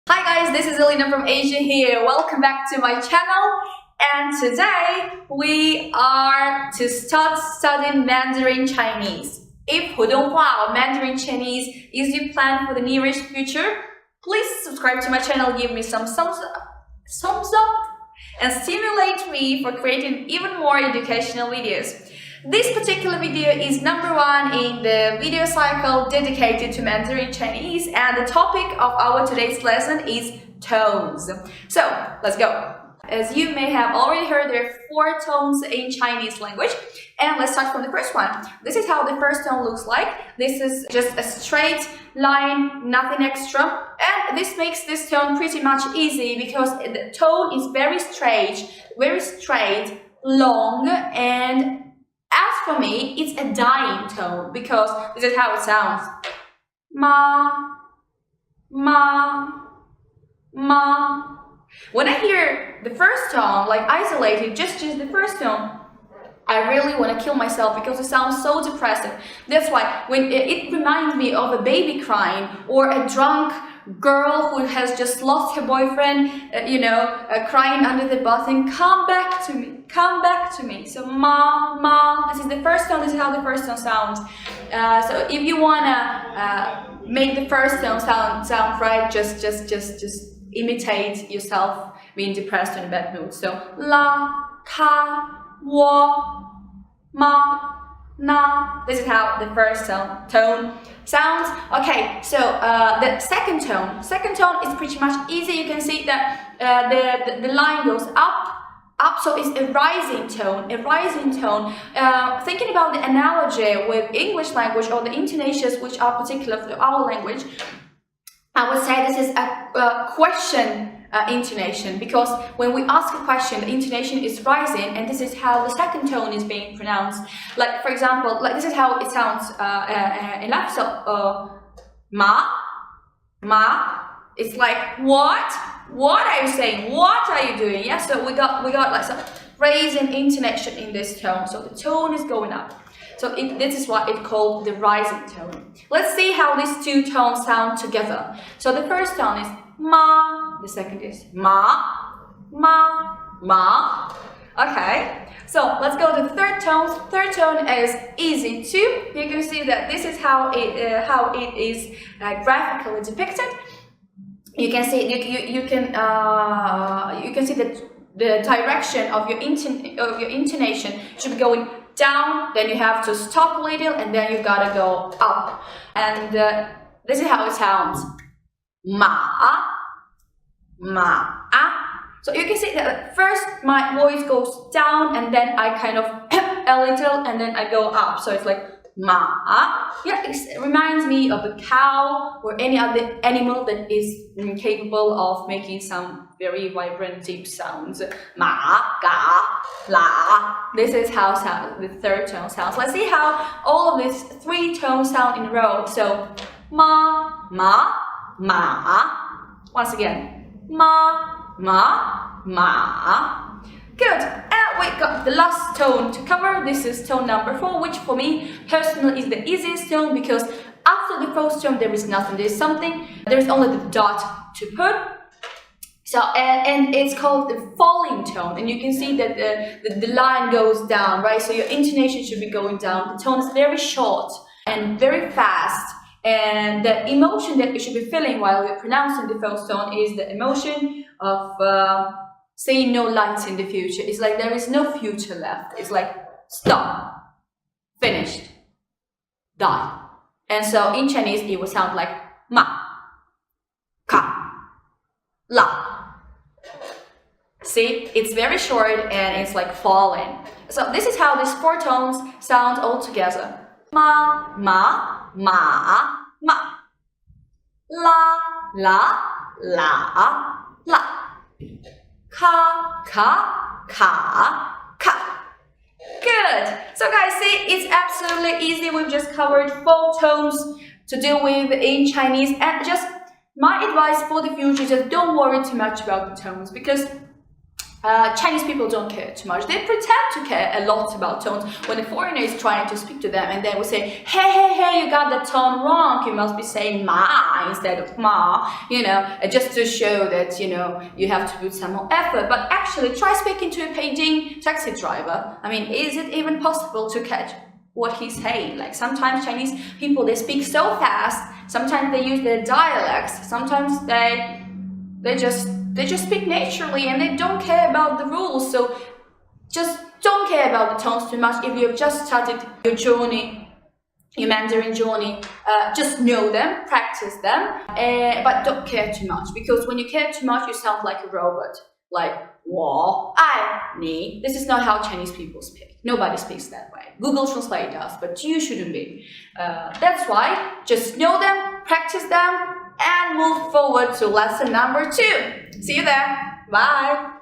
Hi guys, this is Elena from Asia here. Welcome back to my channel. And today we are to start studying Mandarin Chinese. If 普通话 or Mandarin Chinese is your plan for the nearest future, please subscribe to my channel, give me some thumbs up, and stimulate me for creating even more educational videos. This particular video is number 1 in the video cycle dedicated to Mandarin Chinese, and the topic of our today's lesson is tones. So, let's go. As you may have already heard, there are 4 tones in Chinese language, and let's start from the first one. This is how the first tone looks like. This is just a straight line, nothing extra, and this makes this tone pretty much easy because the tone is very straight, long, and as for me, it's a dying tone because this is how it sounds. Ma, ma, ma. When I hear the first tone, like isolated, just the first tone, I really want to kill myself because it sounds so depressive. That's why when it reminds me of a baby crying or a drunk girl who has just lost her boyfriend, crying under the bus and come back to me. So ma, ma, this is the first tone, this is how the first tone sounds. So if you wanna make the first tone sound right, just imitate yourself being depressed in a bad mood. So la, ka, wo, ma, na. This is how the first tone sounds. Okay, so the second tone is pretty much easy. You can see that the line goes up, so it's a rising tone. Thinking about the analogy with English language or the intonations which are particular for our language, I would say this is a question intonation, because when we ask a question, the intonation is rising, and this is how the second tone is being pronounced. Like, for example, like this is how it sounds in life. So ma, it's like what are you saying, what are you doing? Yeah, so we got like some raising intonation in this tone, so the tone is going up. So this is what it's called the rising tone. Let's see how these two tones sound together. So the first tone is ma, the second is ma, ma, ma. Okay, so let's go to the third tone. Third tone is easy too. You can see that this is how it is graphically depicted. You can see you can see that the direction of your intonation should be going down, then you have to stop a little, and then you gotta go up. And this is how it sounds. Ma, ma. So you can see that first my voice goes down, and then I kind of a little, and then I go up. So it's like ma. Yeah, it reminds me of a cow or any other animal that is capable of making some very vibrant, deep sounds. Ma, ga, la. This is how the third tone sounds. Let's see how all of these 3 tones sound in a row. So ma, ma, ma. Once again, ma, ma, ma. Good. And we got the last tone to cover. This is tone number 4, which for me personally is the easiest tone, because after the first tone there is nothing. There's something. There's only the dot to put. So and it's called the falling tone, and you can see that the line goes down, right? So your intonation should be going down. The tone is very short and very fast, and the emotion that you should be feeling while you're pronouncing the first tone is the emotion of seeing no lights in the future. It's like there is no future left. It's like stop, finished, done. And so in Chinese it would sound like ma, ka, la. See, it's very short and it's like falling. So this is how these 4 tones sound all together. Ma, ma, ma, ma. La, la, la, la. Ka, ka, ka, ka. Good. So guys, see, it's absolutely easy. We've just covered 4 tones to deal with in Chinese, and just my advice for the future is just don't worry too much about the tones, because Chinese people don't care too much. They pretend to care a lot about tones when a foreigner is trying to speak to them, and they will say, hey, you got the tone wrong. You must be saying ma instead of ma, just to show that, you have to put some more effort. But actually, try speaking to a Beijing taxi driver. I mean, is it even possible to catch what he's saying? Like, sometimes Chinese people, they speak so fast. Sometimes they use their dialects. Sometimes they just speak naturally, and they don't care about the rules. So just don't care about the tones too much. If you've just started your journey, your Mandarin journey, just know them, practice them, but don't care too much, because when you care too much, you sound like a robot. Like, 我爱你. This is not how Chinese people speak. Nobody speaks that way. Google Translate does, but you shouldn't be. That's why just know them, practice them, and move forward to lesson number 2. See you there. Bye.